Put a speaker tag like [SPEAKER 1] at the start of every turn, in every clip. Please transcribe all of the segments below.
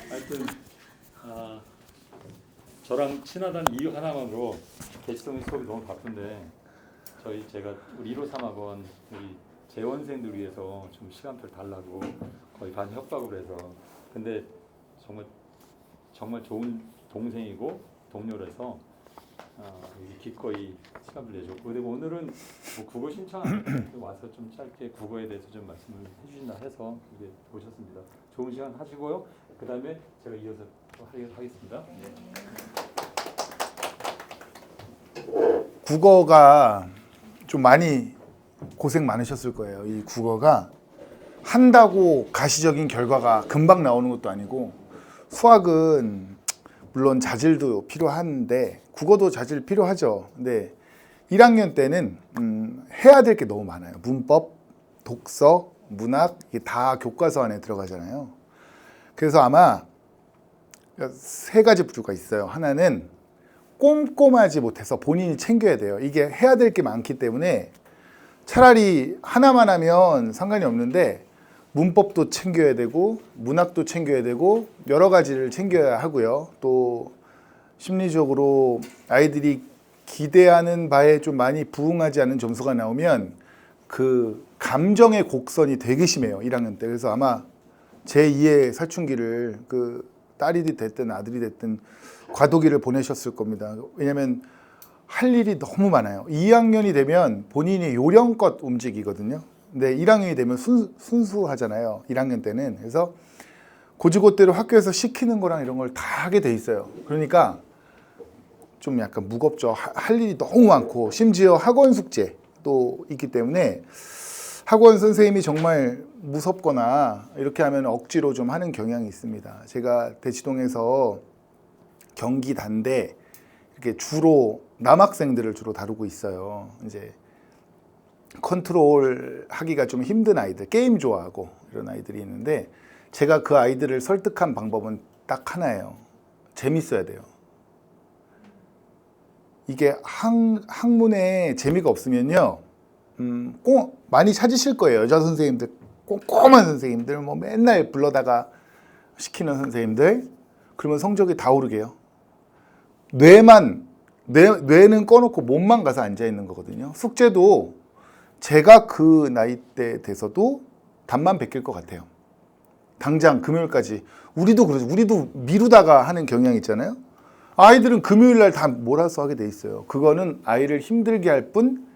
[SPEAKER 1] 하여튼 저랑 친하다는 이유 하나만으로 대치동의 수업이 너무 바쁜데 제가 우리 1호 3학원 우리 재원생들 위해서 좀 시간표를 달라고 거의 반 협박을 해서 근데 정말 좋은 동생이고 동료라서 기꺼이 시간을 내줬고 그리고 오늘은 뭐 국어 신청하는 와서 좀 짧게 국어에 대해서 좀 말씀을 해주신다 해서 이게 오셨습니다. 좋은 시간 하시고요. 그 다음에 제가 이어서 또 하겠습니다.
[SPEAKER 2] 국어가 좀 많이 고생 많으셨을 거예요. 이 국어가 한다고 가시적인 결과가 금방 나오는 것도 아니고 수학은 물론 자질도 필요한데 국어도 자질 필요하죠. 근데 1학년 때는 해야 될 게 너무 많아요. 문법, 독서, 문학 이게 다 교과서 안에 들어가잖아요. 그래서 아마 세 가지 부류가 있어요. 하나는 꼼꼼하지 못해서 본인이 챙겨야 돼요. 이게 해야 될 게 많기 때문에 차라리 하나만 하면 상관이 없는데 문법도 챙겨야 되고 문학도 챙겨야 되고 여러 가지를 챙겨야 하고요. 또 심리적으로 아이들이 기대하는 바에 좀 많이 부응하지 않은 점수가 나오면 그 감정의 곡선이 되게 심해요. 1학년 때. 그래서 아마 제2의 사춘기를 그 딸이 됐든 아들이 됐든 과도기를 보내셨을 겁니다. 왜냐하면 할 일이 너무 많아요. 2학년이 되면 본인이 요령껏 움직이거든요. 근데 1학년이 되면 순수하잖아요. 1학년 때는. 그래서 고지고대로 학교에서 시키는 거랑 이런 걸 다 하게 돼 있어요. 그러니까 좀 약간 무겁죠. 할 일이 너무 많고 심지어 학원 숙제도 있기 때문에 학원 선생님이 정말 무섭거나 이렇게 하면 억지로 좀 하는 경향이 있습니다. 제가 대치동에서 경기단대 이렇게 주로 남학생들을 주로 다루고 있어요. 이제 컨트롤 하기가 좀 힘든 아이들, 게임 좋아하고 이런 아이들이 있는데 제가 그 아이들을 설득한 방법은 딱 하나예요. 재밌어야 돼요. 이게 학문에 재미가 없으면요, 꼭 많이 찾으실 거예요. 여자 선생님들, 꼼꼼한 선생님들, 뭐 맨날 불러다가 시키는 선생님들, 그러면 성적이 다 오르게요. 뇌는 꺼놓고 몸만 가서 앉아 있는 거거든요. 숙제도 제가 그 나이 때 돼서도 답만 베낄 것 같아요. 당장 금요일까지. 우리도 그러죠. 우리도 미루다가 하는 경향이 있잖아요. 아이들은 금요일 날 다 몰아서 하게 돼 있어요. 그거는 아이를 힘들게 할 뿐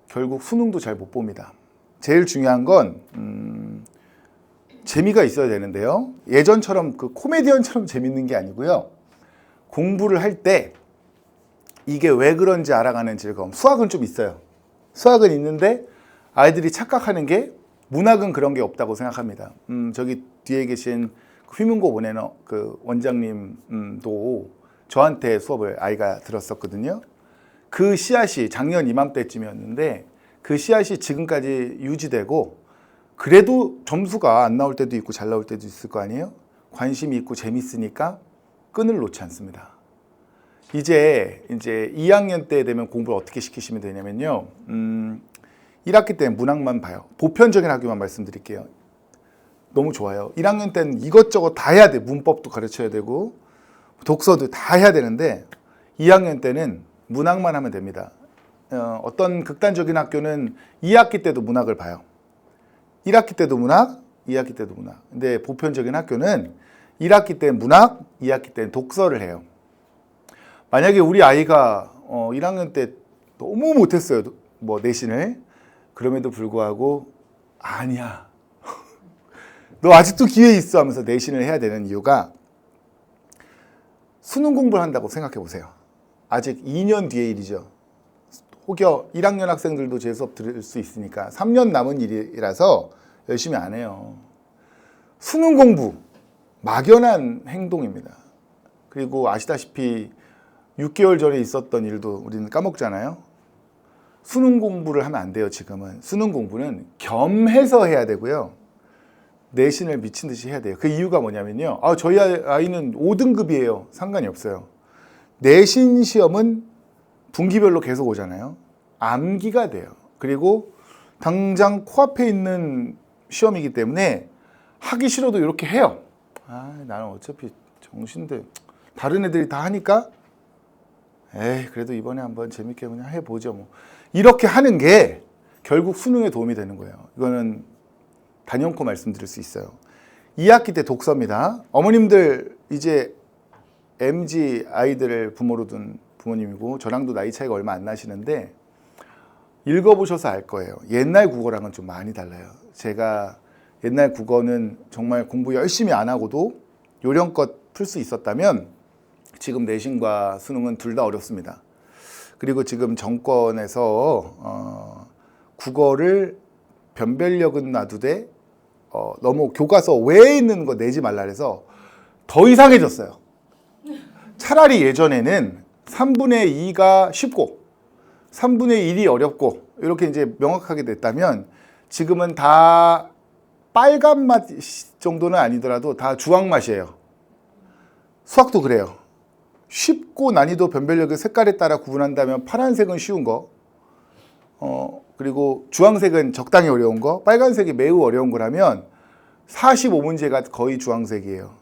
[SPEAKER 2] 결국 수능도 잘 못 봅니다. 제일 중요한 건 재미가 있어야 되는데요. 예전처럼 그 코미디언처럼 재밌는 게 아니고요. 공부를 할 때 이게 왜 그런지 알아가는 즐거움. 수학은 좀 있어요. 수학은 있는데 아이들이 착각하는 게 문학은 그런 게 없다고 생각합니다. 저기 뒤에 계신 휘문고 원해너 그 원장님도 저한테 수업을 아이가 들었었거든요. 그 씨앗이 작년 이맘때쯤이었는데 그 씨앗이 지금까지 유지되고 그래도 점수가 안 나올 때도 있고 잘 나올 때도 있을 거 아니에요? 관심이 있고 재밌으니까 끈을 놓지 않습니다. 이제 2학년 때 되면 공부를 어떻게 시키시면 되냐면요. 1학기 때는 문학만 봐요. 보편적인 학교만 말씀드릴게요. 너무 좋아요. 1학년 때는 이것저것 다 해야 돼. 문법도 가르쳐야 되고 독서도 다 해야 되는데 2학년 때는 문학만 하면 됩니다. 어떤 극단적인 학교는 2학기 때도 문학을 봐요. 1학기 때도 문학, 2학기 때도 문학. 근데 보편적인 학교는 1학기 때 문학, 2학기 때는 독서를 해요. 만약에 우리 아이가 1학년 때 너무 못했어요. 뭐 내신을. 그럼에도 불구하고 아니야. 너 아직도 기회 있어 하면서 내신을 해야 되는 이유가 수능 공부를 한다고 생각해 보세요. 아직 2년 뒤의 일이죠. 혹여 1학년 학생들도 제 수업 들을 수 있으니까 3년 남은 일이라서 열심히 안 해요. 수능 공부 막연한 행동입니다. 그리고 아시다시피 6개월 전에 있었던 일도 우리는 까먹잖아요. 수능 공부를 하면 안 돼요. 지금은 수능 공부는 겸해서 해야 되고요. 내신을 미친 듯이 해야 돼요. 그 이유가 뭐냐면요. 저희 아이는 5등급이에요. 상관이 없어요. 내신 시험은 분기별로 계속 오잖아요. 암기가 돼요. 그리고 당장 코앞에 있는 시험이기 때문에 하기 싫어도 이렇게 해요. 나는 어차피 정신대 다른 애들이 다 하니까 에이 그래도 이번에 한번 재밌게 그냥 해보죠 뭐. 이렇게 하는 게 결국 수능에 도움이 되는 거예요. 이거는 단연코 말씀드릴 수 있어요. 2학기 때 독서입니다. 어머님들 이제 MZ 아이들을 부모로 둔 부모님이고 저랑도 나이 차이가 얼마 안 나시는데 읽어보셔서 알 거예요. 옛날 국어랑은 좀 많이 달라요. 제가 옛날 국어는 정말 공부 열심히 안 하고도 요령껏 풀 수 있었다면 지금 내신과 수능은 둘 다 어렵습니다. 그리고 지금 정권에서 국어를 변별력은 놔두되 너무 교과서 외에 있는 거 내지 말라 그래서 더 이상해졌어요. 차라리 예전에는 3분의 2가 쉽고 3분의 1이 어렵고 이렇게 이제 명확하게 됐다면 지금은 다 빨간 맛 정도는 아니더라도 다 주황 맛이에요. 수학도 그래요. 쉽고 난이도 변별력의 색깔에 따라 구분한다면 파란색은 쉬운 거, 그리고 주황색은 적당히 어려운 거, 빨간색이 매우 어려운 거라면 45문제가 거의 주황색이에요.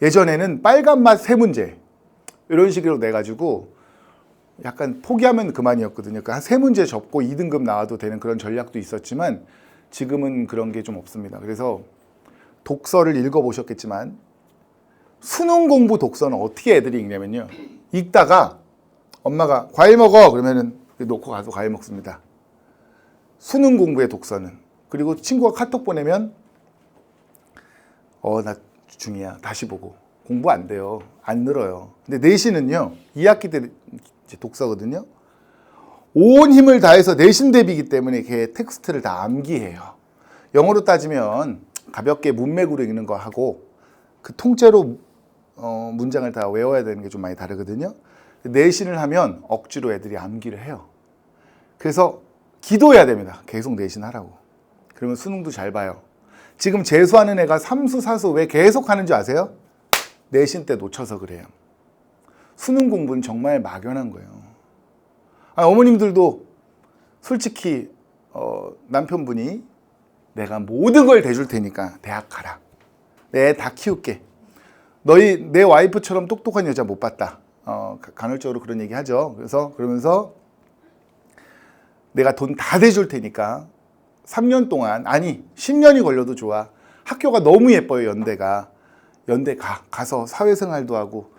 [SPEAKER 2] 예전에는 빨간 맛 3문제 이런 식으로 내가지고 약간 포기하면 그만이었거든요. 그러니까 한 3문제 접고 2등급 나와도 되는 그런 전략도 있었지만 지금은 그런 게 좀 없습니다. 그래서 독서를 읽어보셨겠지만 수능 공부 독서는 어떻게 애들이 읽냐면요. 읽다가 엄마가 과일 먹어 그러면은 놓고 가서 과일 먹습니다. 수능 공부의 독서는. 그리고 친구가 카톡 보내면 나 중이야 다시 보고 공부 안 돼요. 안 늘어요. 근데 내신은요 2학기 때 이제 독서거든요. 온 힘을 다해서 내신 대비이기 때문에 이렇게 텍스트를 다 암기해요. 영어로 따지면 가볍게 문맥으로 읽는 거 하고 그 통째로 문장을 다 외워야 되는 게 좀 많이 다르거든요. 내신을 하면 억지로 애들이 암기를 해요. 그래서 기도해야 됩니다. 계속 내신하라고. 그러면 수능도 잘 봐요. 지금 재수하는 애가 삼수, 사수 왜 계속 하는 줄 아세요? 내신 때 놓쳐서 그래요. 수능 공부는 정말 막연한 거예요. 어머님들도 솔직히 남편분이 내가 모든 걸 대줄 테니까 대학 가라. 내 다 키울게. 내 와이프처럼 똑똑한 여자 못 봤다. 간헐적으로 그런 얘기 하죠. 그러면서 내가 돈 다 대줄 테니까 3년 동안, 아니 10년이 걸려도 좋아. 학교가 너무 예뻐요, 연대가. 연대 가서 사회생활도 하고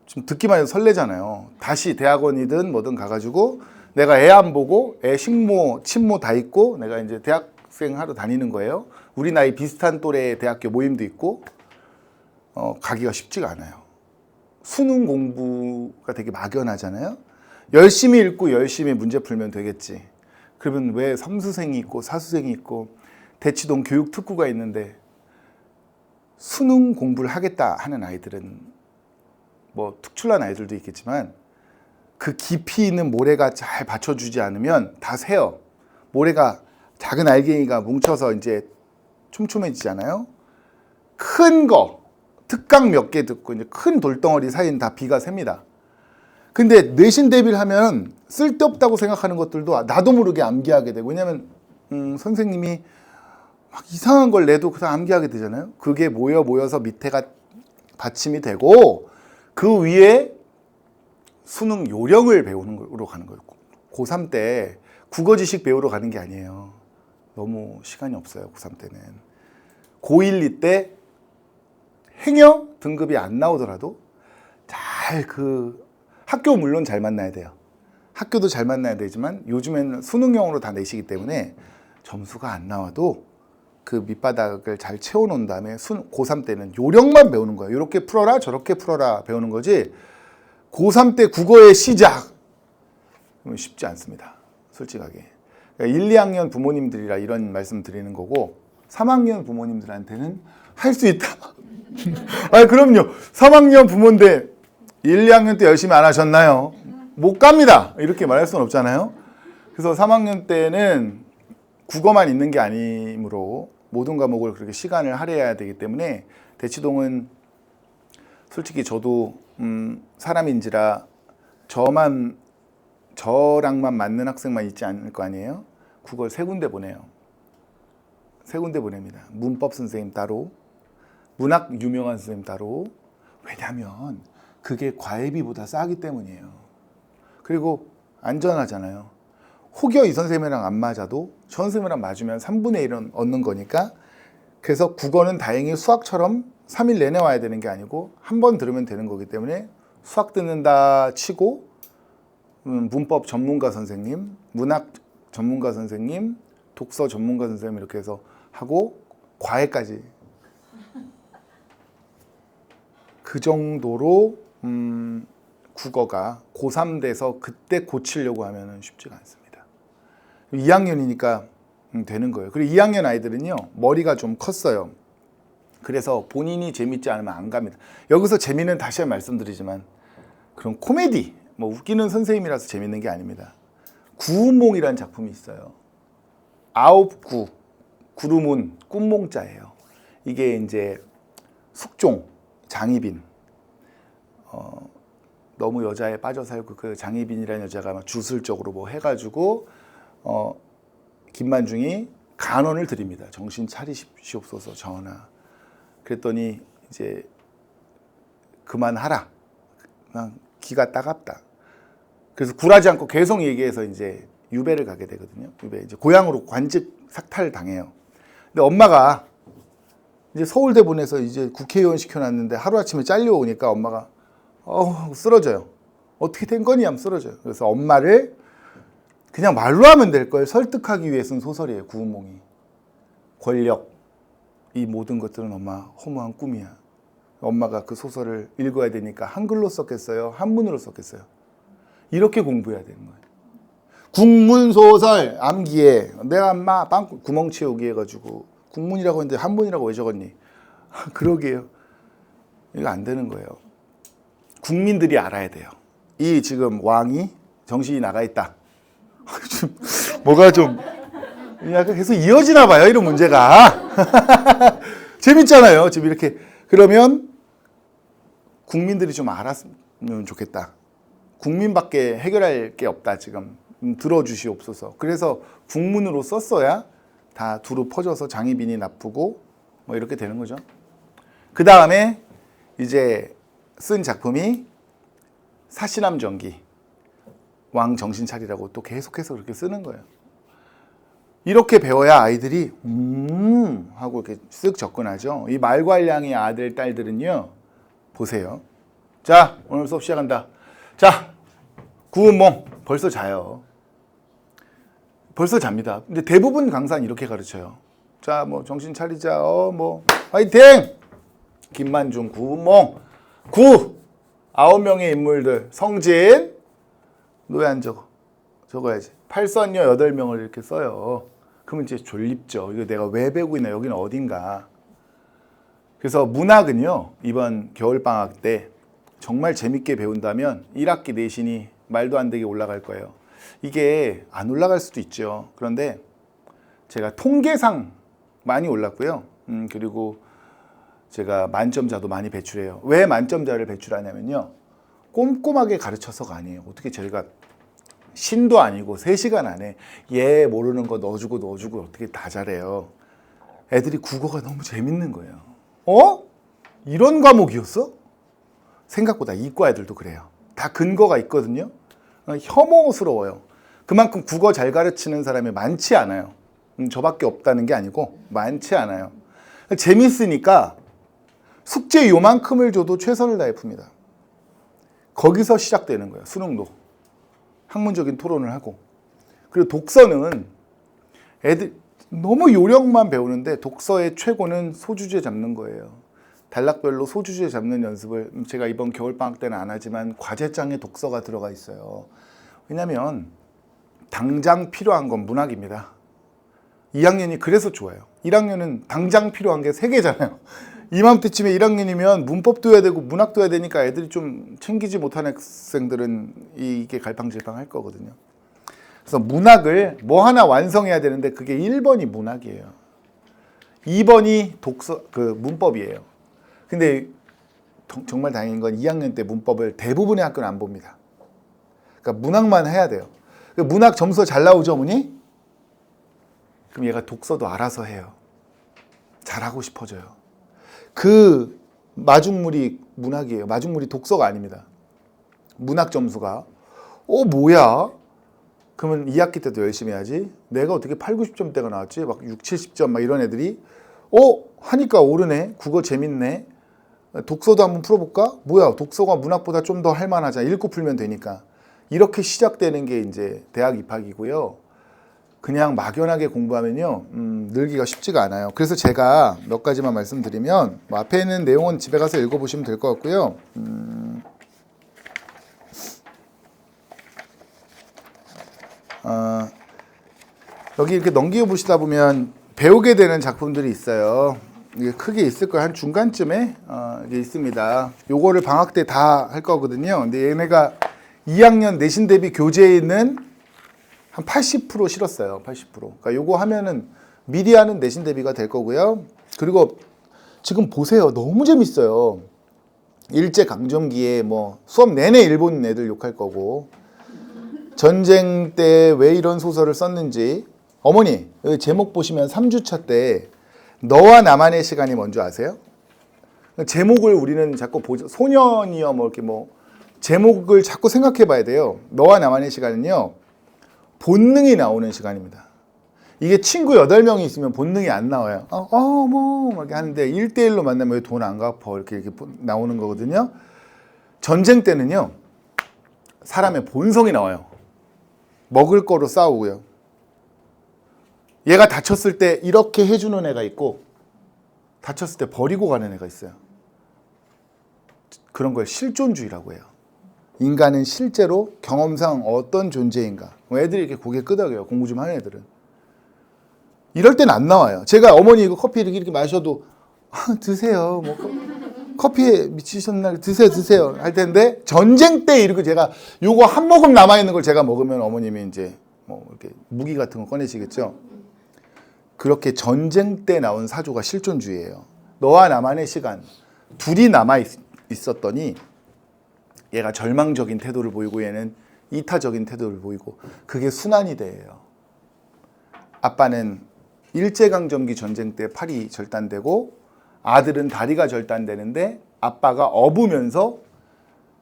[SPEAKER 2] 좀 듣기만 해도 설레잖아요. 다시 대학원이든 뭐든 가가지고 내가 애 안 보고 애 식모, 친모 다 있고 내가 이제 대학생 하러 다니는 거예요. 우리 나이 비슷한 또래의 대학교 모임도 있고 가기가 쉽지가 않아요. 수능 공부가 되게 막연하잖아요. 열심히 읽고 열심히 문제 풀면 되겠지. 그러면 왜 삼수생이 있고 사수생이 있고 대치동 교육특구가 있는데 수능 공부를 하겠다 하는 아이들은 뭐 특출난 아이들도 있겠지만 그 깊이 있는 모래가 잘 받쳐주지 않으면 다 새요. 모래가 작은 알갱이가 뭉쳐서 이제 촘촘해지잖아요. 큰 거, 특강 몇 개 듣고 이제 큰 돌덩어리 사이는 다 비가 셉니다. 근데 내신 대비를 하면 쓸데없다고 생각하는 것들도 나도 모르게 암기하게 되고, 왜냐면 선생님이 막 이상한 걸 내도 그냥 암기하게 되잖아요. 그게 모여서 밑에가 받침이 되고 그 위에 수능 요령을 배우는 거로 가는 거예요. 고3 때 국어 지식 배우러 가는 게 아니에요. 너무 시간이 없어요. 고3 때는. 고1, 2 때 행여 등급이 안 나오더라도 잘 학교 물론 잘 만나야 돼요. 학교도 잘 만나야 되지만 요즘에는 수능형으로 다 내시기 때문에 점수가 안 나와도 그 밑바닥을 잘 채워놓은 다음에 고3 때는 요령만 배우는 거예요. 이렇게 풀어라 저렇게 풀어라 배우는 거지 고3 때 국어의 시작 쉽지 않습니다. 솔직하게. 그러니까 1, 2학년 부모님들이라 이런 말씀 드리는 거고 3학년 부모님들한테는 할 수 있다. 그럼요. 3학년 부모인데 1, 2학년 때 열심히 안 하셨나요? 못 갑니다. 이렇게 말할 수는 없잖아요. 그래서 3학년 때는 국어만 있는 게 아니므로 모든 과목을 그렇게 시간을 할애해야 되기 때문에 대치동은 솔직히 저도 사람인지라 저랑만 맞는 학생만 있지 않을 거 아니에요. 국어를 3군데 보내요. 3군데 보냅니다. 문법 선생님 따로, 문학 유명한 선생님 따로. 왜냐하면 그게 과외비보다 싸기 때문이에요. 그리고 안전하잖아요. 혹여 이 선생님이랑 안 맞아도 저 선생님이랑 맞으면 3분의 1은 얻는 거니까. 그래서 국어는 다행히 수학처럼 3일 내내 와야 되는 게 아니고 한 번 들으면 되는 거기 때문에 수학 듣는다 치고 문법 전문가 선생님, 문학 전문가 선생님, 독서 전문가 선생님 이렇게 해서 하고 과외까지. 그 정도로 국어가 고3 돼서 그때 고치려고 하면 쉽지가 않습니다. 2학년이니까 되는 거예요. 그리고 2학년 아이들은요, 머리가 좀 컸어요. 그래서 본인이 재밌지 않으면 안 갑니다. 여기서 재미는 다시 한번 말씀드리지만 그런 코미디, 뭐 웃기는 선생님이라서 재밌는 게 아닙니다. 구운몽이라는 작품이 있어요. 9구, 구름운, 꿈몽자예요. 이게 이제 숙종, 장희빈, 너무 여자에 빠져 살고 그 장희빈이라는 여자가 막 주술적으로 뭐 해가지고 김만중이 간언을 드립니다. 정신 차리시옵소서 전하. 그랬더니 이제 그만하라. 그냥 기가 따갑다. 그래서 굴하지 않고 계속 얘기해서 이제 유배를 가게 되거든요. 유배 이제 고향으로 관직 삭탈 당해요. 근데 엄마가 이제 서울대 보내서 이제 국회의원 시켜놨는데 하루아침에 잘려오니까 엄마가 쓰러져요. 어떻게 된 거니? 하면 쓰러져요. 그래서 엄마를 그냥 말로 하면 될 걸 설득하기 위해 쓴 소설이에요. 구운몽이. 권력, 이 모든 것들은 엄마 허무한 꿈이야. 엄마가 그 소설을 읽어야 되니까 한글로 썼겠어요? 한문으로 썼겠어요? 이렇게 공부해야 되는 거예요. 국문소설 암기에 내가 엄마 빵 구멍 채우기 해가지고 국문이라고 했는데 한문이라고 왜 적었니? 그러게요. 이거 안 되는 거예요. 국민들이 알아야 돼요. 이 지금 왕이 정신이 나가 있다. 뭐가 좀 약간 계속 이어지나 봐요. 이런 문제가. 재밌잖아요. 지금 이렇게. 그러면 국민들이 좀 알았으면 좋겠다. 국민밖에 해결할 게 없다. 지금 들어주시옵소서. 그래서 국문으로 썼어야 다 두루 퍼져서 장희빈이 나쁘고 뭐 이렇게 되는 거죠. 그 다음에 이제 쓴 작품이 사시남전기, 왕 정신 차리라고 또 계속해서 그렇게 쓰는 거예요. 이렇게 배워야 아이들이 하고 이렇게 쓱 접근하죠. 이 말괄량의 아들 딸들은요, 보세요. 자, 오늘 수업 시작한다. 자, 구운몽 벌써 자요. 벌써 잡니다. 근데 대부분 강사는 이렇게 가르쳐요. 자, 뭐 정신 차리자. 뭐 화이팅! 김만중, 구운몽, 9명의 인물들, 성진, 너 왜 안 적어? 적어야지. 팔선녀 8명을 이렇게 써요. 그러면 이제 졸립죠. 이거 내가 왜 배우고 있나? 여기는 어딘가. 그래서 문학은요, 이번 겨울방학 때 정말 재밌게 배운다면 1학기 내신이 말도 안 되게 올라갈 거예요. 이게 안 올라갈 수도 있죠. 그런데 제가 통계상 많이 올랐고요. 그리고 제가 만점자도 많이 배출해요. 왜 만점자를 배출하냐면요, 꼼꼼하게 가르쳐서가 아니에요. 어떻게 저희가 신도 아니고 3시간 안에 얘 모르는 거 넣어주고 어떻게 다 잘해요. 애들이 국어가 너무 재밌는 거예요. 이런 과목이었어? 생각보다 이과 애들도 그래요. 다 근거가 있거든요. 혐오스러워요. 그만큼 국어 잘 가르치는 사람이 많지 않아요. 저밖에 없다는 게 아니고 많지 않아요. 재밌으니까 숙제 요만큼을 줘도 최선을 다해 풉니다. 거기서 시작되는 거예요. 수능도. 학문적인 토론을 하고. 그리고 독서는 애들 너무 요령만 배우는데 독서의 최고는 소주제 잡는 거예요. 단락별로 소주제 잡는 연습을 제가 이번 겨울방학 때는 안 하지만 과제장에 독서가 들어가 있어요. 왜냐하면 당장 필요한 건 문학입니다. 2학년이 그래서 좋아요. 1학년은 당장 필요한 게 3개잖아요. 이맘때쯤에 1학년이면 문법도 해야 되고 문학도 해야 되니까 애들이 좀 챙기지 못하는 학생들은 이게 갈팡질팡할 거거든요. 그래서 문학을 뭐 하나 완성해야 되는데 그게 1번이 문학이에요. 2번이 독서, 문법이에요. 근데 정말 다행인 건 2학년 때 문법을 대부분의 학교는 안 봅니다. 그러니까 문학만 해야 돼요. 문학 점수가 잘 나오죠, 어머니? 그럼 얘가 독서도 알아서 해요. 잘하고 싶어져요. 그 마중물이 문학이에요. 마중물이 독서가 아닙니다. 문학 점수가 뭐야? 그러면 2학기 때도 열심히 해야지. 내가 어떻게 8, 90점대가 나왔지? 막 6, 70점 막 이런 애들이 하니까 오르네. 국어 재밌네. 독서도 한번 풀어볼까? 뭐야? 독서가 문학보다 좀 더 할만하잖아. 읽고 풀면 되니까. 이렇게 시작되는 게 이제 대학 입학이고요. 그냥 막연하게 공부하면요, 늘기가 쉽지가 않아요. 그래서 제가 몇 가지만 말씀드리면, 뭐 앞에 있는 내용은 집에 가서 읽어보시면 될 것 같고요. 여기 이렇게 넘겨 보시다 보면 배우게 되는 작품들이 있어요. 이게 크게 있을 거예요. 한 중간쯤에 이게 있습니다. 요거를 방학 때 다 할 거거든요. 근데 얘네가 2학년 내신 대비 교재에 있는 한 80% 실었어요. 80%. 그러니까 요거 하면은 미리 하는 내신 대비가 될 거고요. 그리고 지금 보세요. 너무 재밌어요. 일제 강점기에 뭐 수업 내내 일본 애들 욕할 거고, 전쟁 때 왜 이런 소설을 썼는지. 어머니, 여기 제목 보시면 3주차 때 너와 나만의 시간이 뭔지 아세요? 제목을 우리는 자꾸 보죠. 소년이요 뭐 이렇게 뭐 제목을 자꾸 생각해 봐야 돼요. 너와 나만의 시간은요, 본능이 나오는 시간입니다. 이게 친구 8명이 있으면 본능이 안 나와요. 뭐 이렇게 하는데 1대1로 만나면 왜 돈 안 갚어 이렇게 나오는 거거든요. 전쟁 때는요, 사람의 본성이 나와요. 먹을 거로 싸우고요. 얘가 다쳤을 때 이렇게 해주는 애가 있고, 다쳤을 때 버리고 가는 애가 있어요. 그런 걸 실존주의라고 해요. 인간은 실제로 경험상 어떤 존재인가. 애들이 이렇게 고개 끄덕여요. 공부 좀 하는 애들은. 이럴 땐 안 나와요. 제가 어머니 이거 커피 이렇게 마셔도 드세요. 뭐 커피에 미치셨나? 드세요. 할 텐데 전쟁 때 이렇게 제가 요거 한 모금 남아 있는 걸 제가 먹으면 어머님이 이제 뭐 이렇게 무기 같은 거 꺼내시겠죠. 그렇게 전쟁 때 나온 사조가 실존주의예요. 너와 나만의 시간. 둘이 남아 있었더니 얘가 절망적인 태도를 보이고 얘는 이타적인 태도를 보이고, 그게 순환이대예요. 아빠는 일제강점기 전쟁 때 팔이 절단되고 아들은 다리가 절단되는데 아빠가 업으면서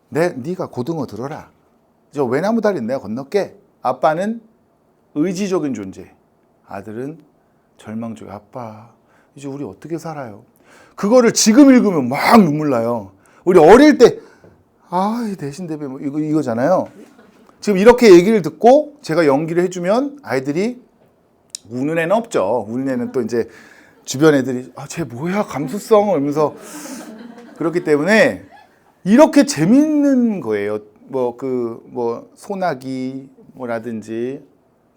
[SPEAKER 2] 네가 고등어 들어라. 저 외나무 다리는 내가 건널게. 아빠는 의지적인 존재. 아들은 절망적인 아빠. 이제 우리 어떻게 살아요? 그거를 지금 읽으면 막 눈물 나요. 우리 어릴 때 내신 대비 뭐 이거잖아요. 지금 이렇게 얘기를 듣고 제가 연기를 해주면 아이들이 우는 애는 없죠. 우는 애는 또 이제 주변 애들이 쟤 뭐야 감수성 이러면서. 그렇기 때문에 이렇게 재밌는 거예요. 뭐 소나기 뭐라든지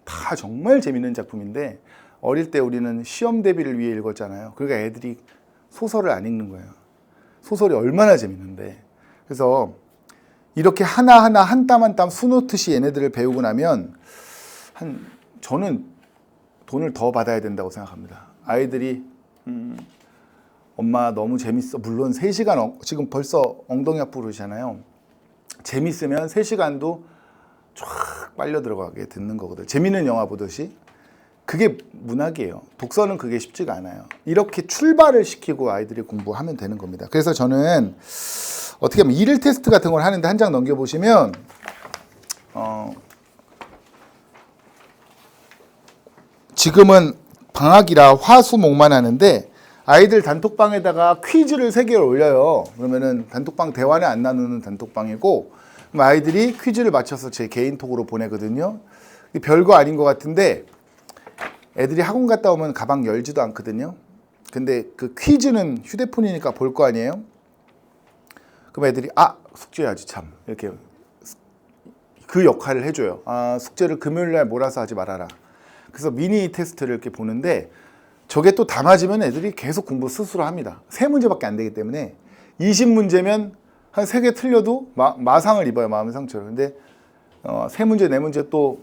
[SPEAKER 2] 다 정말 재밌는 작품인데, 어릴 때 우리는 시험 대비를 위해 읽었잖아요. 그러니까 애들이 소설을 안 읽는 거예요. 소설이 얼마나 재밌는데. 그래서 이렇게 하나하나 한 땀 한 땀 수놓듯이 얘네들을 배우고 나면 저는 돈을 더 받아야 된다고 생각합니다. 아이들이 엄마 너무 재밌어. 물론 3시간 지금 벌써 엉덩이 아프고 그러잖아요. 재밌으면 3시간도 쫙 빨려 들어가게 듣는 거거든요. 재밌는 영화 보듯이. 그게 문학이에요. 독서는 그게 쉽지가 않아요. 이렇게 출발을 시키고 아이들이 공부하면 되는 겁니다. 그래서 저는 어떻게 하면 일일 테스트 같은 걸 하는데 한 장 넘겨보시면 지금은 방학이라 화수목만 하는데 아이들 단톡방에다가 퀴즈를 3개를 올려요. 그러면은 단톡방 대화는 안 나누는 단톡방이고, 그럼 아이들이 퀴즈를 맞춰서 제 개인톡으로 보내거든요. 별거 아닌 것 같은데 애들이 학원 갔다 오면 가방 열지도 않거든요. 근데 그 퀴즈는 휴대폰이니까 볼 거 아니에요. 그럼 애들이 숙제해야지 참 이렇게 그 역할을 해줘요. 숙제를 금요일날 몰아서 하지 말아라. 그래서 미니 테스트를 이렇게 보는데 저게 또 다 맞으면 애들이 계속 공부 스스로 합니다. 3문제밖에 안 되기 때문에 20문제면 한 3개 틀려도 마상을 입어요. 마음의 상처를. 근데 3문제 4문제 또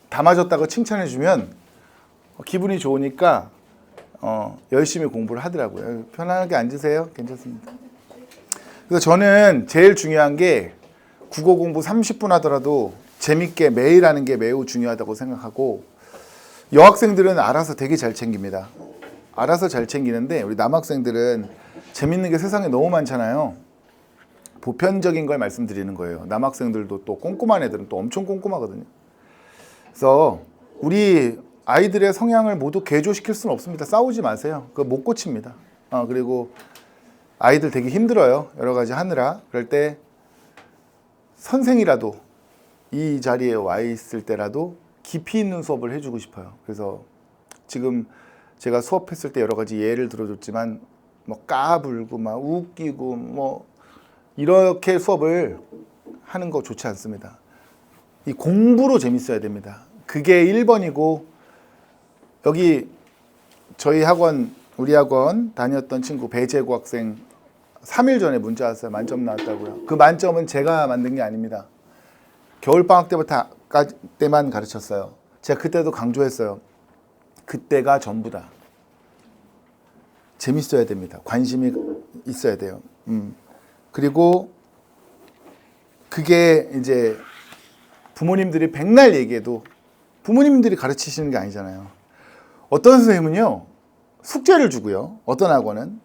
[SPEAKER 2] 다 맞았다고 칭찬해주면 기분이 좋으니까 열심히 공부를 하더라고요. 편안하게 앉으세요. 괜찮습니다. 그래서 저는 제일 중요한 게 국어 공부 30분 하더라도 재밌게 매일 하는 게 매우 중요하다고 생각하고, 여학생들은 알아서 되게 잘 챙깁니다. 알아서 잘 챙기는데 우리 남학생들은 재밌는 게 세상에 너무 많잖아요. 보편적인 걸 말씀드리는 거예요. 남학생들도 또 꼼꼼한 애들은 또 엄청 꼼꼼하거든요. 그래서 우리 아이들의 성향을 모두 개조시킬 수는 없습니다. 싸우지 마세요. 그거 못 고칩니다. 그리고 아이들 되게 힘들어요. 여러 가지 하느라. 그럴 때 선생이라도 이 자리에 와 있을 때라도 깊이 있는 수업을 해주고 싶어요. 그래서 지금 제가 수업했을 때 여러 가지 예를 들어줬지만 뭐 까불고 막 웃기고 뭐 이렇게 수업을 하는 거 좋지 않습니다. 이 공부로 재밌어야 됩니다. 그게 1번이고 여기 저희 학원 우리 학원 다녔던 친구 배재구 학생 3일 전에 문자 왔어요. 만점 나왔다고요. 그 만점은 제가 만든 게 아닙니다. 겨울방학 때만 가르쳤어요. 제가 그때도 강조했어요. 그때가 전부다. 재밌어야 됩니다. 관심이 있어야 돼요. 그리고 그게 이제 부모님들이 백날 얘기해도 부모님들이 가르치시는 게 아니잖아요. 어떤 선생님은요 숙제를 주고요. 어떤 학원은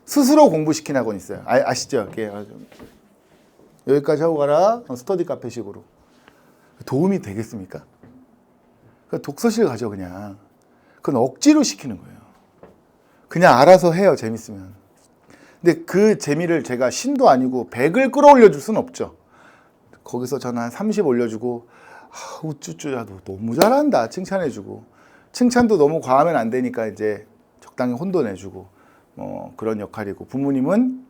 [SPEAKER 2] 스스로 공부시키는 학원이 있어요. 아시죠? 여기까지 하고 가라. 스터디 카페식으로. 도움이 되겠습니까? 독서실 가죠 그냥. 그건 억지로 시키는 거예요. 그냥 알아서 해요. 재밌으면. 근데 그 재미를 제가 신도 아니고 100을 끌어올려 줄 수는 없죠. 거기서 저는 한 30 올려주고 우쭈쭈 야 너 너무 잘한다 칭찬해주고 칭찬도 너무 과하면 안 되니까 이제 적당히 혼돈해주고 그런 역할이고 부모님은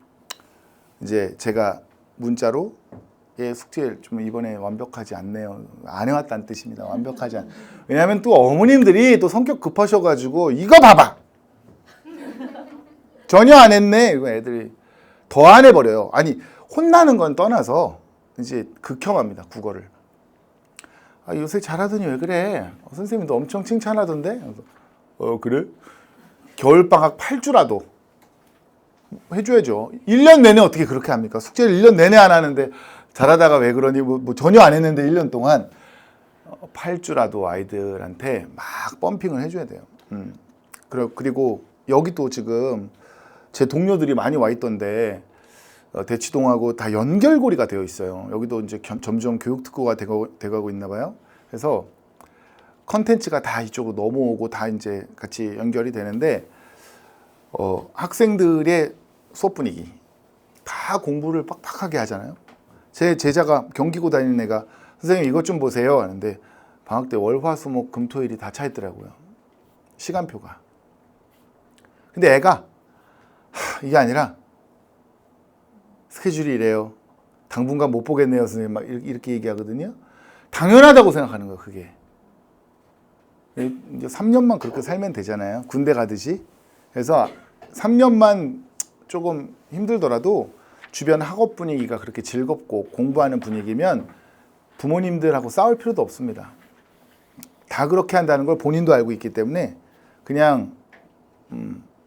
[SPEAKER 2] 이제 제가 문자로 얘 숙제 좀 이번에 완벽하지 않네요. 안 해왔다는 뜻입니다. 완벽하지 않. 왜냐하면 또 어머님들이 또 성격 급하셔가지고 이거 봐봐. 전혀 안 했네. 이거 애들이 더 안 해버려요. 아니 혼나는 건 떠나서 이제 극혐합니다. 국어를. 요새 잘하더니 왜 그래? 선생님도 엄청 칭찬하던데. 그래? 겨울방학 8주라도 해줘야죠. 1년 내내 어떻게 그렇게 합니까? 숙제를 1년 내내 안 하는데 잘하다가 왜 그러니 뭐 전혀 안 했는데 1년 동안 8주라도 아이들한테 막 펌핑을 해줘야 돼요. 그리고 여기 또 지금 제 동료들이 많이 와 있던데 대치동하고 다 연결고리가 되어 있어요. 여기도 이제 점점 교육특구가 돼가고 있나 봐요. 그래서 컨텐츠가 다 이쪽으로 넘어오고 다 이제 같이 연결이 되는데 학생들의 수업 분위기 다 공부를 빡빡하게 하잖아요. 제 제자가 경기고 다니는 애가 선생님 이것 좀 보세요 하는데 방학 때 월, 화, 수, 목, 금, 토일이 다 차 있더라고요. 시간표가. 근데 애가 이게 아니라 스케줄이 이래요. 당분간 못 보겠네요 선생님 막 이렇게 얘기하거든요. 당연하다고 생각하는 거예요. 그게 이제 3년만 그렇게 살면 되잖아요. 군대 가듯이. 그래서 3년만 조금 힘들더라도 주변 학업 분위기가 그렇게 즐겁고 공부하는 분위기면 부모님들하고 싸울 필요도 없습니다. 다 그렇게 한다는 걸 본인도 알고 있기 때문에 그냥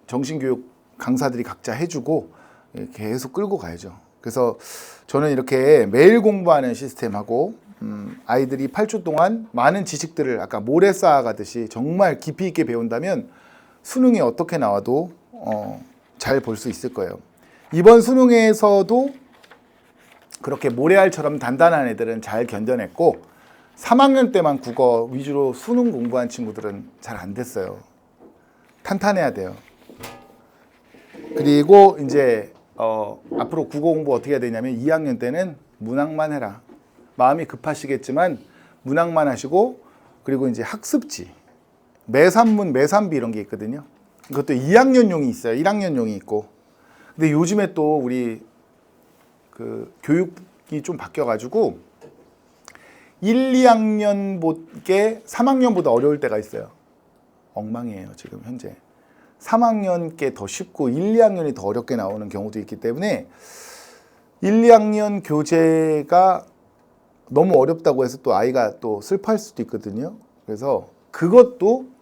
[SPEAKER 2] 정신교육 강사들이 각자 해주고 계속 끌고 가야죠. 그래서 저는 이렇게 매일 공부하는 시스템하고 아이들이 8주 동안 많은 지식들을 아까 모래 쌓아가듯이 정말 깊이 있게 배운다면 수능이 어떻게 나와도 잘 볼 수 있을 거예요. 이번 수능에서도 그렇게 모래알처럼 단단한 애들은 잘 견뎌냈고 3학년 때만 국어 위주로 수능 공부한 친구들은 잘 안 됐어요. 탄탄해야 돼요. 그리고 이제 앞으로 국어 공부 어떻게 해야 되냐면 2학년 때는 문학만 해라. 마음이 급하시겠지만 문학만 하시고 그리고 이제 학습지 매산문, 매산비 이런 게 있거든요. 그것도 2학년용이 있어요. 1학년용이 있고. 근데 요즘에 또 우리 그 교육이 좀 바뀌어가지고 1, 2학년께 3학년보다 어려울 때가 있어요. 엉망이에요 지금 현재. 3학년께 더 쉽고 1, 2학년이 더 어렵게 나오는 경우도 있기 때문에 1, 2학년 교재가 너무 어렵다고 해서 또 아이가 또 슬퍼할 수도 있거든요. 그래서 그것도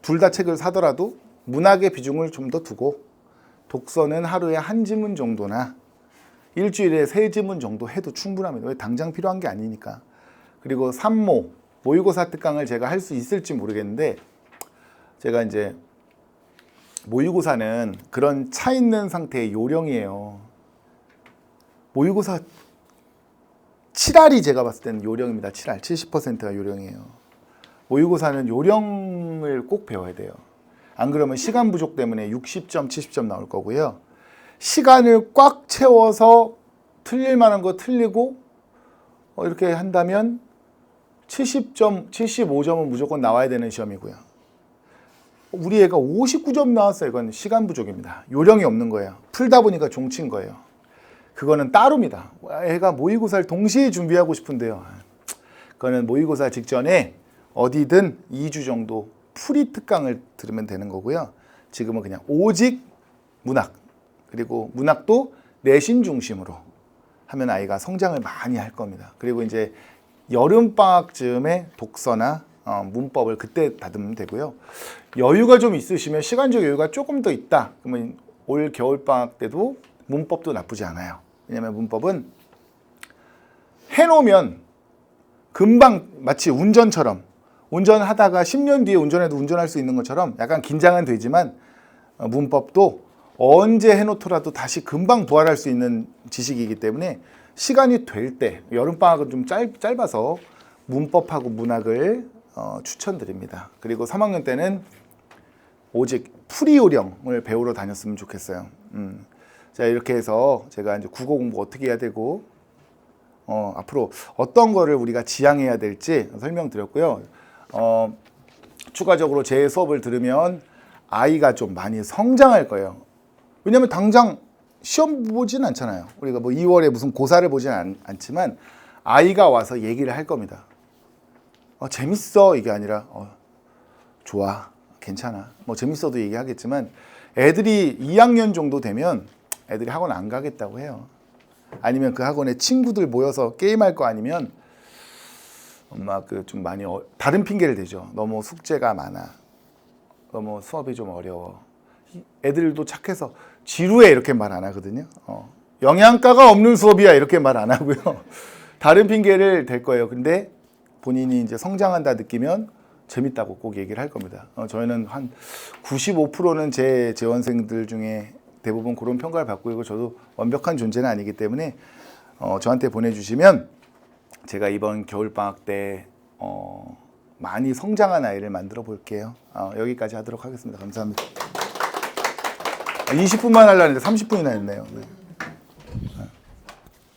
[SPEAKER 2] 둘 다 책을 사더라도 문학의 비중을 좀 더 두고 독서는 하루에 1지문 정도나 일주일에 3지문 정도 해도 충분합니다. 왜 당장 필요한 게 아니니까. 그리고 산모, 모의고사 특강을 제가 할 수 있을지 모르겠는데 제가 이제 모의고사는 그런 차 있는 상태의 요령이에요. 모의고사 7할이 제가 봤을 때는 요령입니다. 7할 70%가 요령이에요. 모의고사는 요령을 꼭 배워야 돼요. 안 그러면 시간 부족 때문에 60점, 70점 나올 거고요. 시간을 꽉 채워서 틀릴 만한 거 틀리고 이렇게 한다면 70점, 75점은 무조건 나와야 되는 시험이고요. 우리 애가 59점 나왔어요. 이건 시간 부족입니다. 요령이 없는 거예요. 풀다 보니까 종친 거예요. 그거는 따로입니다. 애가 모의고사를 동시에 준비하고 싶은데요. 그거는 모의고사 직전에 어디든 2주 정도 풀이 특강을 들으면 되는 거고요. 지금은 그냥 오직 문학, 그리고 문학도 내신 중심으로 하면 아이가 성장을 많이 할 겁니다. 그리고 이제 여름방학쯤에 독서나 문법을 그때 다듬으면 되고요. 여유가 좀 있으시면, 시간적 여유가 조금 더 있다, 그러면 올 겨울방학 때도 문법도 나쁘지 않아요. 왜냐하면 문법은 해놓으면 금방, 마치 운전처럼, 운전하다가 10년 뒤에 운전해도 운전할 수 있는 것처럼 약간 긴장은 되지만 문법도 언제 해놓더라도 다시 금방 부활할 수 있는 지식이기 때문에 시간이 될 때, 여름방학은 좀 짧아서 문법하고 문학을 추천드립니다. 그리고 3학년 때는 오직 풀이 요령을 배우러 다녔으면 좋겠어요. 자, 이렇게 해서 제가 이제 국어 공부 어떻게 해야 되고 앞으로 어떤 거를 우리가 지향해야 될지 설명드렸고요. 추가적으로 제 수업을 들으면 아이가 좀 많이 성장할 거예요. 왜냐하면 당장 시험 보진 않잖아요. 우리가 뭐 2월에 무슨 고사를 보진 않지만 아이가 와서 얘기를 할 겁니다. 재밌어, 이게 아니라 좋아, 괜찮아, 뭐 재밌어도 얘기하겠지만, 애들이 2학년 정도 되면 애들이 학원 안 가겠다고 해요. 아니면 그 학원에 친구들 모여서 게임할 거 아니면 엄마 그 좀 많이 다른 핑계를 대죠. 너무 숙제가 많아, 너무 수업이 좀 어려워. 애들도 착해서 지루해 이렇게 말 안 하거든요. 영양가가 없는 수업이야 이렇게 말 안 하고요. 다른 핑계를 댈 거예요. 근데 본인이 이제 성장한다 느끼면 재밌다고 꼭 얘기를 할 겁니다. 저희는 한 95%는 제 재원생들 중에 대부분 그런 평가를 받고 있고, 저도 완벽한 존재는 아니기 때문에 저한테 보내주시면 제가 이번 겨울방학 때 많이 성장한 아이를 만들어 볼게요. 여기까지 하도록 하겠습니다. 감사합니다. 20분만 하려고 했는데 30분이나 했네요. 네.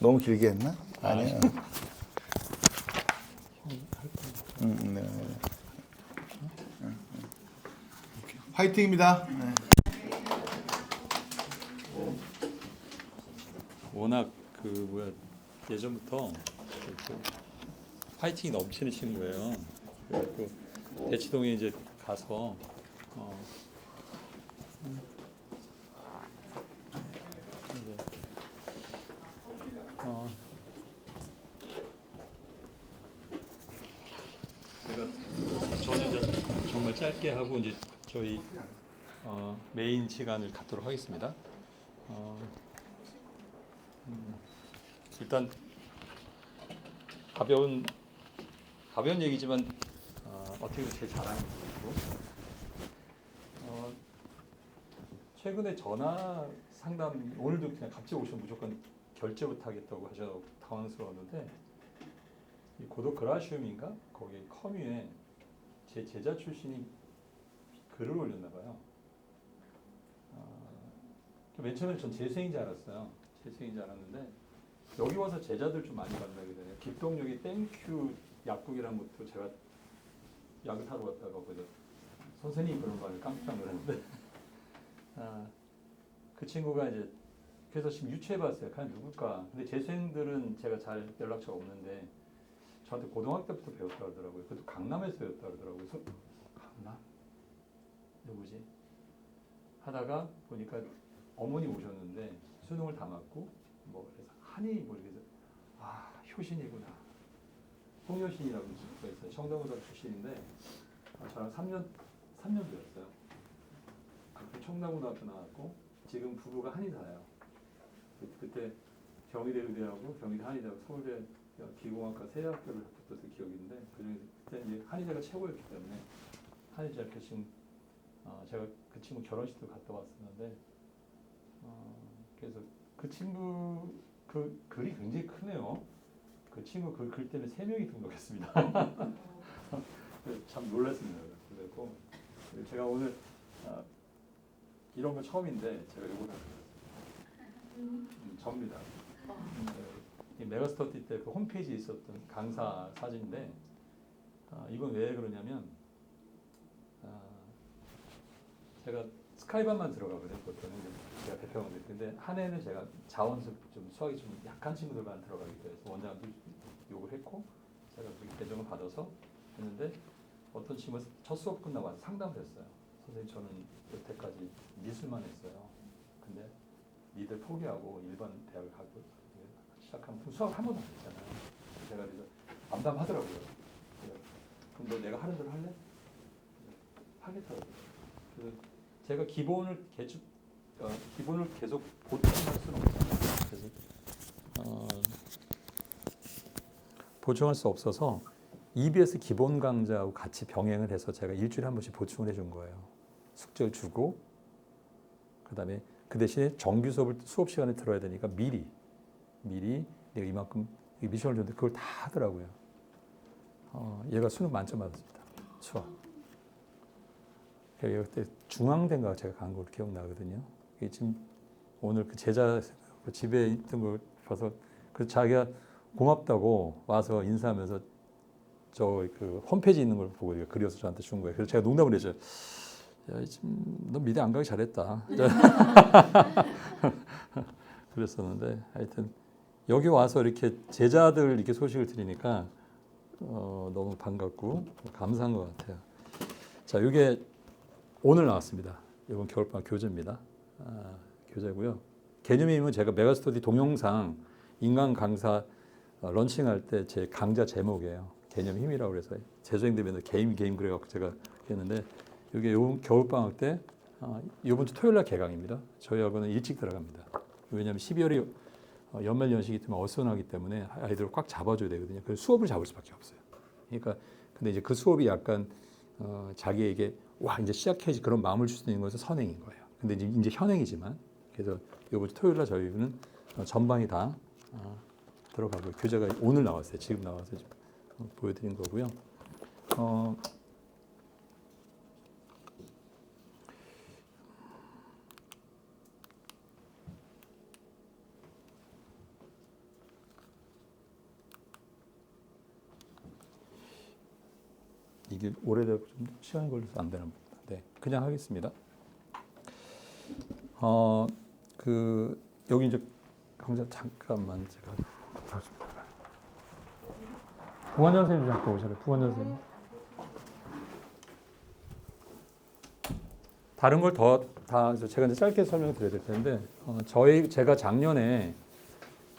[SPEAKER 2] 너무 길게 했나? 아니요. 네. 화이팅입니다. 네.
[SPEAKER 1] 워낙 예전부터 파이팅이 넘치는 친구예요. 그리고 대치동에 이제 가서 제가 저는 이제 정말 짧게 하고 이제 저희 메인 시간을 갖도록 하겠습니다. 일단 가벼운 얘기지만 어떻게 보면 제 자랑이고, 최근에 전화 상담, 오늘도 그냥 갑자기 오시면 무조건 결제부터 하겠다고 하셔서 당황스러웠는데, 이 고독 그라시움인가 거기 커뮤에 제 제자 출신이 글을 올렸나 봐요. 맨 처음에 전 재생인 줄 알았어요. 재생인 줄 알았는데 여기 와서 제자들 좀 많이 만나게 되네요. 깊동역에 땡큐 약국이라는 것도 제가 약을 사러 갔다가 거기서 선생님이 그런 말을 깜짝 놀랐는데 그 친구가 이제 그래서 지금 유추해봤어요. 과연 누굴까? 근데 재생들은 제가 잘 연락처가 없는데 저한테 고등학교 때부터 배웠다 그러더라고요. 그것도 강남에서 배웠다 그러더라고요. 그래서 강남? 누구지? 하다가 보니까 어머니 오셨는데 수능을 다 맞고 뭐 그래서 한이 모르겠어요. 효신이구나. 홍효신이라고 친구가 있어요. 청담고등학교 출신인데 저랑 3년 배웠어요. 청담고등학교 나왔고 지금 부부가 한의사예요. 그때 경희대 의대하고 경희대 한의대하고 서울대 기공학과 세 학교를 붙었을 기억이 있는데 그중에 그때 이제 한의대가 최고였기 때문에 한의대 지금 제가 그 친구 결혼식도 갔다 왔었는데 그래서 그 친구 그 글이 굉장히 크네요. 그 친구 글 때문에 3명이 등록했습니다. 참 놀랐습니다. 그래서 제가 오늘 이런 거 처음인데 제가 이거 다 접니다. 이 메가스터디 때 그 홈페이지에 있었던 강사 사진인데 이건 왜 그러냐면 제가 스카이반만 들어가거든요. 보통은 제가 배평원 근데 한 해는 제가 자원수 좀 수학이 좀 약한 친구들만 들어가기도 해서 원장한테 요구를 했고 제가 그 배정을 받아서 했는데 어떤 친구가 첫 수업 끝나고 와서 상담을 했어요. 선생님 저는 여태까지 미술만 했어요. 근데 니들 포기하고 일반 대학을 가고 시작하면 수학을 한 번도 안 했잖아요. 제가 그래서 암담하더라고요. 그럼 너 내가 하는 대로 할래? 하겠다고요. 그래서 제가 기본을 계속 보충할 수는 없잖아요. 그래서 보충할 수 없어서 EBS 기본 강좌하고 같이 병행을 해서 제가 일주일에 한 번씩 보충을 해준 거예요. 숙제를 주고 그다음에 그 대신에 정규 수업 시간에 들어야 되니까 미리 내가 이만큼 미션을 줬는데 그걸 다 하더라고요. 얘가 수능 만점 받았습니다. 수학. 그때 중앙대인가 제가 간 걸 기억나거든요. 이게 지금 오늘 그 제자 그 집에 있던 걸 봐서 그 자기가 고맙다고 와서 인사하면서 저 그 홈페이지 있는 걸 보고 그려서 저한테 준 거예요. 그래서 제가 농담을 했죠. 야, 지금 너 미대 안 가기 잘했다. 그랬었는데 하여튼 여기 와서 이렇게 제자들 이렇게 소식을 들으니까 너무 반갑고 감사한 것 같아요. 자, 이게 오늘 나왔습니다. 이건 겨울방학 교재입니다. 교재고요. 개념임은 제가 메가스터디 동영상 인간 강사 런칭할 때 제 강좌 제목이에요. 개념 힘이라고 그래서 재수생되면 게임 그래갖고 제가 했는데 이게 요 겨울방학 때 이번 주 토요일 날 개강입니다. 저희 학원은 일찍 들어갑니다. 왜냐하면 12월이 연말 연시기 때문에 어수선하기 때문에 아이들을 꽉 잡아줘야 되거든요. 그래서 수업을 잡을 수밖에 없어요. 그러니까 근데 이제 그 수업이 약간 자기에게 와 이제 시작해야지 그런 마음을 줄 수 있는 것은 선행인 거예요. 근데 이제 현행이지만 그래서 이번 주 토요일 날 저희는 전반이 다 들어가고 교재가 오늘 나왔어요. 지금 나와서 좀 보여드린 거고요. 이게 오래되고 좀 시간이 걸려서 안 되나 봅니다. 네, 그냥 하겠습니다. 여기 이제 강좌 잠깐만 제가 부관장 선생님 잠깐 오셔요. 부관장 선생님. 다른 걸 다 제가 이제 짧게 설명을 드려야 될 텐데 제가 작년에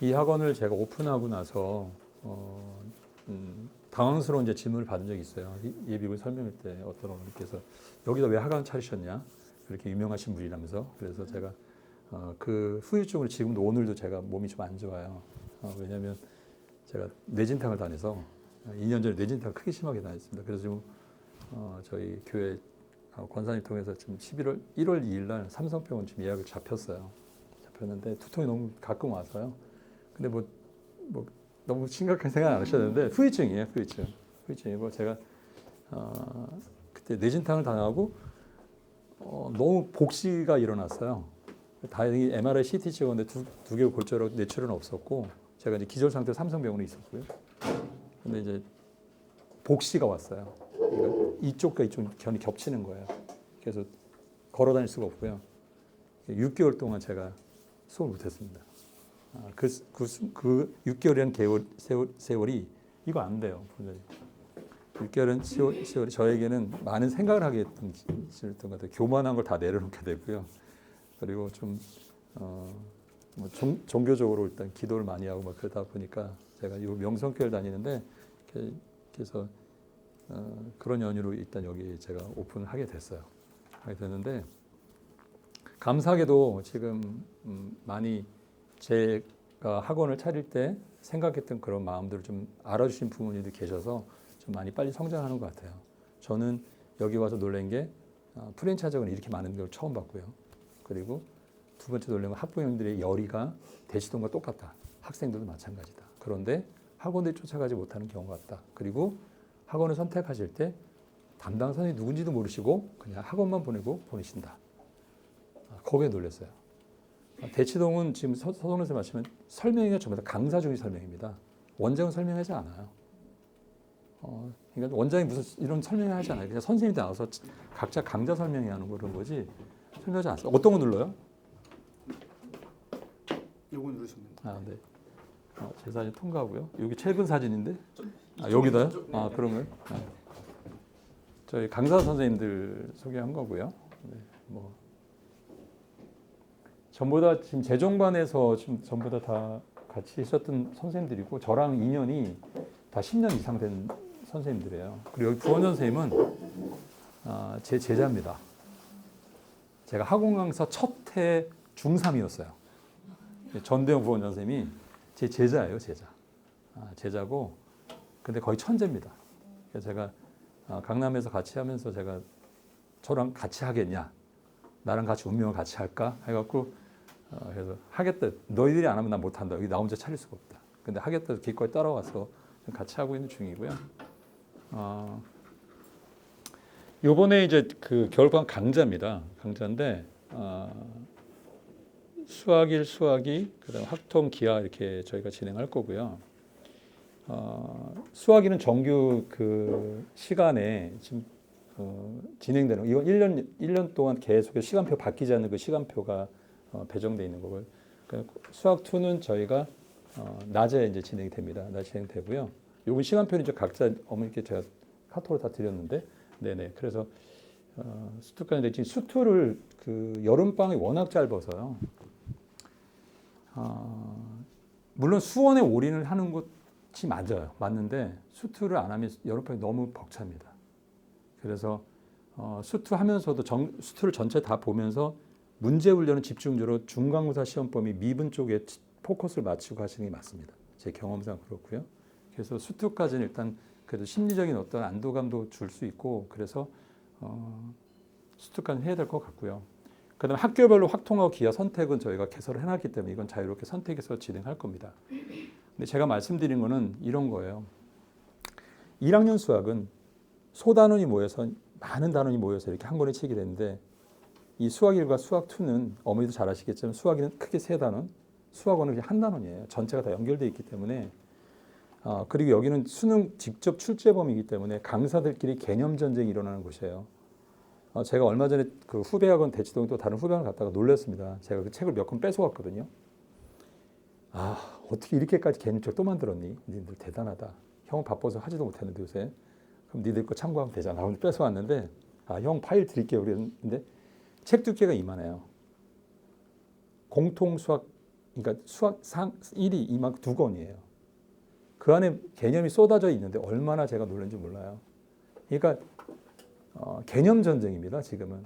[SPEAKER 1] 이 학원을 제가 오픈하고 나서 당황스러운 이제 질문을 받은 적이 있어요. 예비군 설명회 때 어떤 어머니께서 여기다 왜 학원 차리셨냐? 그렇게 유명하신 분이라면서. 그래서 제가 그 후유증으로 지금도 오늘도 제가 몸이 좀 안 좋아요. 왜냐하면 제가 뇌진탕을 다녀서 2년 전에 뇌진탕을 크게 심하게 다녔습니다. 그래서 지금 저희 교회 권사님 통해서 지금 1월 2일 날 삼성병원 지금 예약을 잡혔는데 두통이 너무 가끔 와서요. 근데 뭐 너무 심각한 생각 안 하셔야 되는데 후유증이에요. 후유증이고 제가 그때 뇌진탕을 당하고 너무 복시가 일어났어요. 다행히 MRI, CT 찍었는데 두 개 골절하고 뇌출혈은 없었고 제가 이제 기절 상태로 삼성병원에 있었고요. 근데 이제 복시가 왔어요. 그러니까 이쪽과 이쪽 견이 겹치는 거예요. 그래서 걸어 다닐 수가 없고요. 6개월 동안 제가 수업을 못했습니다. 그 6개월이라는 세월이 이거 안 돼요. 6개월은 세월이 저에게는 많은 생각을 하게 했던 것 같아요. 교만한 걸 다 내려놓게 되고요. 그리고 좀 종교적으로 일단 기도를 많이 하고 막 그러다 보니까 제가 이 명성교회를 다니는데 그래서 그런 연유로 일단 여기 제가 오픈을 하게 됐는데 감사하게도 지금 많이 제가 학원을 차릴 때 생각했던 그런 마음들을 좀 알아주신 부모님들이 계셔서 좀 많이 빨리 성장하는 것 같아요. 저는 여기 와서 놀란 게 프랜차이즈는 이렇게 많은 걸 처음 봤고요. 그리고 두 번째 놀란 건 학부형들의 열의가 대치동과 똑같다. 학생들도 마찬가지다. 그런데 학원들이 쫓아가지 못하는 경우가 같다. 그리고 학원을 선택하실 때 담당 선생님이 누군지도 모르시고 그냥 학원만 보내신다. 거기에 놀랐어요. 대치동은 지금 서성원 선생님 말씀은 설명이 전부 다 강사 중의 설명입니다. 원장은 설명하지 않아요. 그러니까 원장이 무슨 이런 설명을 하지 않아요. 그냥 선생님이 나와서 각자 강좌 설명해 하는 그런 거지 설명하지 않아요. 어떤 거 눌러요?
[SPEAKER 2] 요거 누르시면 됩니다.
[SPEAKER 1] 네. 제 사진 통과하고요. 여기 최근 사진인데? 여기다요? 그런가요? 저희 강사 선생님들 소개한 거고요. 네, 뭐 전부 다 지금 재종반에서 지금 전부 다 같이 있었던 선생님들이고 저랑 인연이 다 10년 이상 된 선생님들이에요. 그리고 여기 부원전 선생님은 제 제자입니다. 제가 학원 강사 첫 해 중3이었어요. 전대영 부원전 선생님이 제 제자예요, 제자. 제자고, 근데 거의 천재입니다. 그래서 제가 강남에서 같이 하면서 제가 저랑 같이 하겠냐, 나랑 같이 운명을 같이 할까 해갖고 그래서 하겠다. 너희들이 안 하면 난 못한다. 여기 나 혼자 차릴 수가 없다. 근데 하겠다. 기꺼이 따라와서 같이 하고 있는 중이고요. 요번에 이제 그 겨울방학 강좌입니다. 강좌인데 수학 1, 수학 2, 그다음 학통, 기하 이렇게 저희가 진행할 거고요. 수학 2는 정규 그 시간에 지금 진행되는 이건 1년 동안 계속 시간표 바뀌지 않는 그 시간표가 배정돼 있는 거고요. 그러니까 수학 2는 저희가 낮에 이제 진행이 됩니다. 낮에 진행되고요. 요건 시간표는 이제 각자 어머니께 제가 카톡으로 다 드렸는데, 네네. 그래서 수투까지 지금 수투를 그 여름 방이 워낙 짧아서요. 물론 수원에 올인을 하는 것이 맞아요. 맞는데 수투를 안 하면 여름 방이 너무 벅찹니다. 그래서 수투 하면서도 수투를 전체 다 보면서 문제 훈련은 집중적으로 중간고사 시험 범위 미분 쪽에 포커스를 맞추고 하시는 게 맞습니다. 제 경험상 그렇고요. 그래서 수투까지는 일단 그래도 심리적인 어떤 안도감도 줄 수 있고 그래서 수투까지는 해야 될 것 같고요. 그다음에 학교별로 학통하고 기하 선택은 저희가 개설을 해놨기 때문에 이건 자유롭게 선택해서 진행할 겁니다. 근데 제가 말씀드린 거는 이런 거예요. 1학년 수학은 소단원이 모여서 많은 단원이 모여서 이렇게 한 권에 치게 되는데 이 수학 1과 수학 2는 어머니도 잘 아시겠지만 수학 1은 크게 3단원, 수학 1은 그냥 한 단원이에요. 전체가 다 연결되어 있기 때문에 그리고 여기는 수능 직접 출제범이기 때문에 강사들끼리 개념 전쟁이 일어나는 곳이에요. 제가 얼마 전에 그 후배학원 대치동에 또 다른 후배학원 갔다가 놀랐습니다. 제가 그 책을 몇 권 뺏어왔거든요. 어떻게 이렇게까지 개념책 또 만들었니? 니들 대단하다. 형은 바빠서 하지도 못했는데 요새. 그럼 니들 거 참고하면 되잖아. 오늘 뺏어왔는데 형 파일 드릴게요. 그랬는데 책 두께가 이만해요. 공통 수학, 그러니까 수학 상 1이 이만큼 2권이에요. 그 안에 개념이 쏟아져 있는데 얼마나 제가 놀란지 몰라요. 그러니까 개념 전쟁입니다. 지금은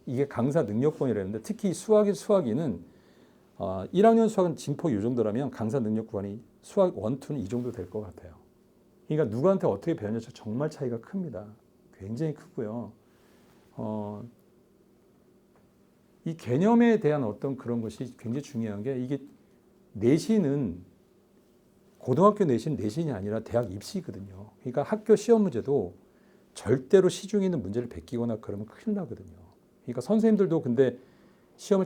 [SPEAKER 1] 이게 강사 능력권이라는데 특히 수학 1, 수학 2는 1학년 수학은 진폭 이 정도라면 강사 능력 구간이 수학 1, 2는 이 정도 될 것 같아요. 그러니까 누구한테 어떻게 배웠냐에 정말 차이가 큽니다. 굉장히 크고요. 이 개념에 대한 어떤 그런 것이 굉장히 중요한 게 이게 내신은 고등학교 내신이 아니라 대학 입시거든요. 그러니까 학교 시험 문제도 절대로 시중에 있는 문제를 베끼거나 그러면 큰일 나거든요. 그러니까 선생님들도 근데 시험을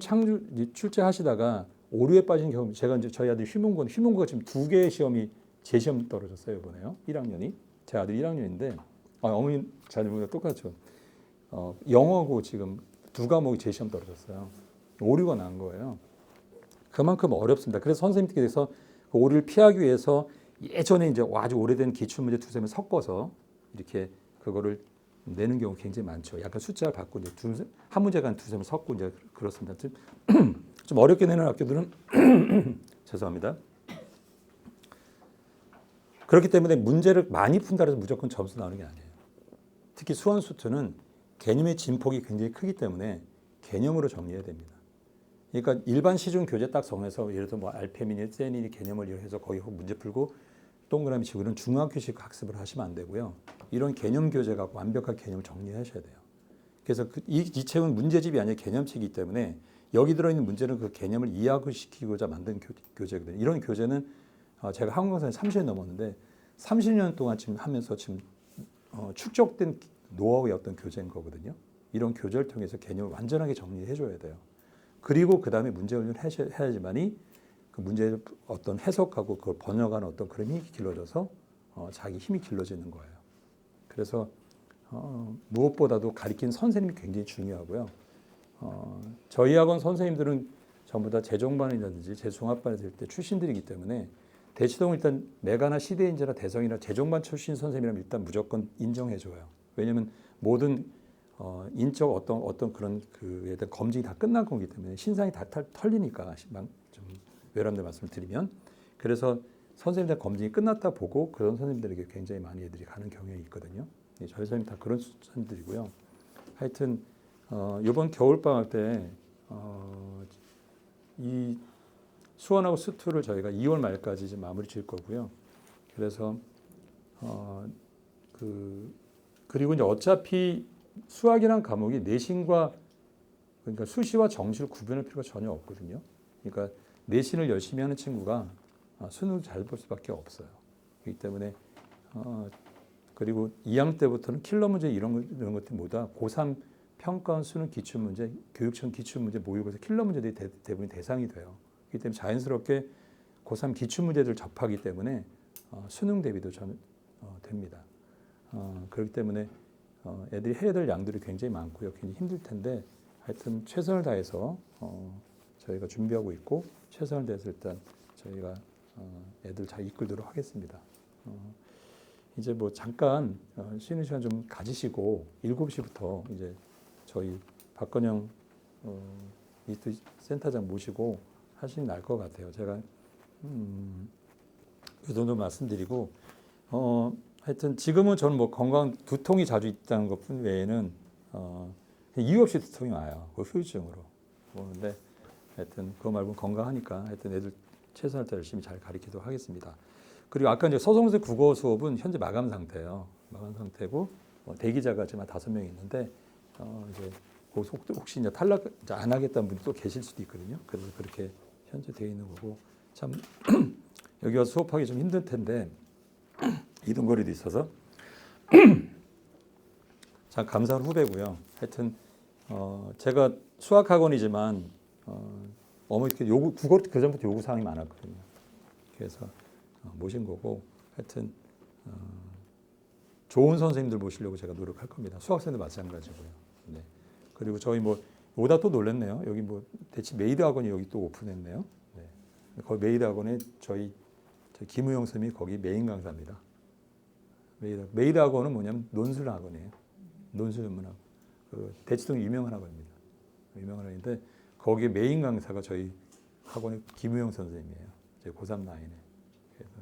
[SPEAKER 1] 출제하시다가 오류에 빠진 경우 제가 이제 저희 아들 휘문고가 지금 2개의 시험이 재시험 떨어졌어요 이번에요. 1학년이 제 아들 1학년인데 어머니 자녀보다 똑같죠. 영어고 지금 2과목이 재시험 떨어졌어요. 오류가 난 거예요. 그만큼 어렵습니다. 그래서 선생님께서 그 오류를 피하기 위해서 예전에 이제 아주 오래된 기출문제 두세 번 섞어서 이렇게 그거를 내는 경우 굉장히 많죠. 약간 숫자를 바꾸고 이제 한 문제가 한 두세 번 섞고 이제 그렇습니다. 좀 어렵게 내는 학교들은 죄송합니다. 그렇기 때문에 문제를 많이 푼다 해서 무조건 점수 나오는 게 아니에요. 특히 수원수투는 개념의 진폭이 굉장히 크기 때문에 개념으로 정리해야 됩니다. 그러니까 일반 시중 교재 딱 정해서 예를 들어 뭐 알페미니, 세니니 개념을 이용해서 거기 문제 풀고 동그라미 치고 이런 중학교식 학습을 하시면 안 되고요. 이런 개념 교재 갖고 완벽한 개념을 정리하셔야 돼요. 그래서 이 책은 문제집이 아니라 개념책이기 때문에 여기 들어있는 문제는 그 개념을 이해시키고자 만든 교재거든요. 이런 교재는 제가 한국사에 30년 넘었는데 30년 동안 지금 하면서 지금 축적된 노하우의 어떤 교재인 거거든요. 이런 교재를 통해서 개념을 완전하게 정리해 줘야 돼요. 그리고 그 다음에 문제 연구를 해야지만이 그 문제를 어떤 해석하고 그걸 번역하는 어떤 그런 힘이 길러져서 자기 힘이 길러지는 거예요. 그래서 무엇보다도 가르치는 선생님이 굉장히 중요하고요. 저희 학원 선생님들은 전부 다 재종반이라든지 재종합반에서 때 출신들이기 때문에 대치동은 일단 메가나 시대인재나 대성이나 재종반 출신 선생님이라면 일단 무조건 인정해줘요. 왜냐하면 모든 인적 어떤 그런 그에 대한 검증이 다 끝난 거기 때문에 신상이 다 털리니까 좀 외람된 말씀을 드리면 그래서 선생님들 검증이 끝났다 보고 그런 선생님들에게 굉장히 많이 애들이 가는 경향이 있거든요. 저희 선생님 다 그런 선생님들이고요. 하여튼 이번 겨울방학 때 이 수원하고 수투를 저희가 2월 말까지 이제 마무리 지을 거고요. 그래서 그리고 이제 어차피 수학이라는 과목이 내신과 그러니까 수시와 정시를 구분할 필요가 전혀 없거든요. 그러니까 내신을 열심히 하는 친구가 수능을 잘 볼 수밖에 없어요. 그렇기 때문에 그리고 2학년 때부터는 킬러 문제 이런 것들보다 고3 평가원 수능 기출문제, 교육청 기출문제 모의고사 킬러 문제들이 대부분 대상이 돼요. 그렇기 때문에 자연스럽게 고3 기출문제들을 접하기 때문에 수능 대비도 됩니다. 그렇기 때문에 애들이 해야 될 양들이 굉장히 많고요. 굉장히 힘들 텐데 하여튼 최선을 다해서 저희가 준비하고 있고 최선을 다해서 일단 저희가 애들 잘 이끌도록 하겠습니다. 이제 뭐 잠깐 쉬는 시간 좀 가지시고 7시부터 이제 저희 박건영 이트 센터장 모시고 하시는 게 나을 것 같아요. 제가 그 정도 말씀드리고 하여튼 지금은 저는 뭐 건강 두통이 자주 있다는 것뿐 외에는 이유 없이 두통이 와요. 그 후유증으로 오는데 하여튼 그거 말고 건강하니까 하여튼 애들 최선을 다 열심히 잘 가르치도록 하겠습니다. 그리고 아까 이제 서성세 국어 수업은 현재 마감 상태예요. 마감 상태고 대기자가 지금 5명 있는데 이제 혹시 이제 탈락 안 하겠다는 분이 또 계실 수도 있거든요. 그래서 그렇게 현재 되어 있는 거고 참 여기 와서 수업하기 좀 힘들 텐데 이동거리도 있어서 참 감사한 후배고요. 하여튼 제가 수학학원이지만 어머니께 국어 그 전부터 요구 사항이 많았거든요. 그래서 모신 거고 하여튼 좋은 선생님들 모시려고 제가 노력할 겁니다. 수학생도 마찬가지고요. 네. 그리고 저희 뭐 오다 또 놀랐네요. 여기 뭐 대치 메이드 학원이 여기 또 오픈했네요. 네. 거기 메이드 학원에 저희 김우영 선생님이 거기 메인 강사입니다. 메이드 학원은 뭐냐면 논술 학원이에요. 논술 전문학원. 그 대치동 유명한 학원입니다. 유명한 학원인데 거기에 메인 강사가 저희 학원의 김우영 선생님이에요. 제 고3 라인에. 그래서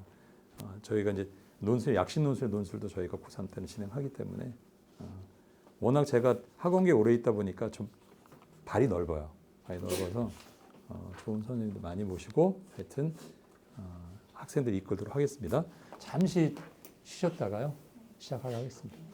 [SPEAKER 1] 저희가 이제 논술, 약식 논술도 저희가 고3 때는 진행하기 때문에 워낙 제가 학원계에 오래 있다 보니까 좀 발이 넓어요. 발이 넓어서 좋은 선생님들 많이 모시고 하여튼 학생들 이끌도록 하겠습니다. 잠시 쉬셨다가요. 시작하도록 하겠습니다.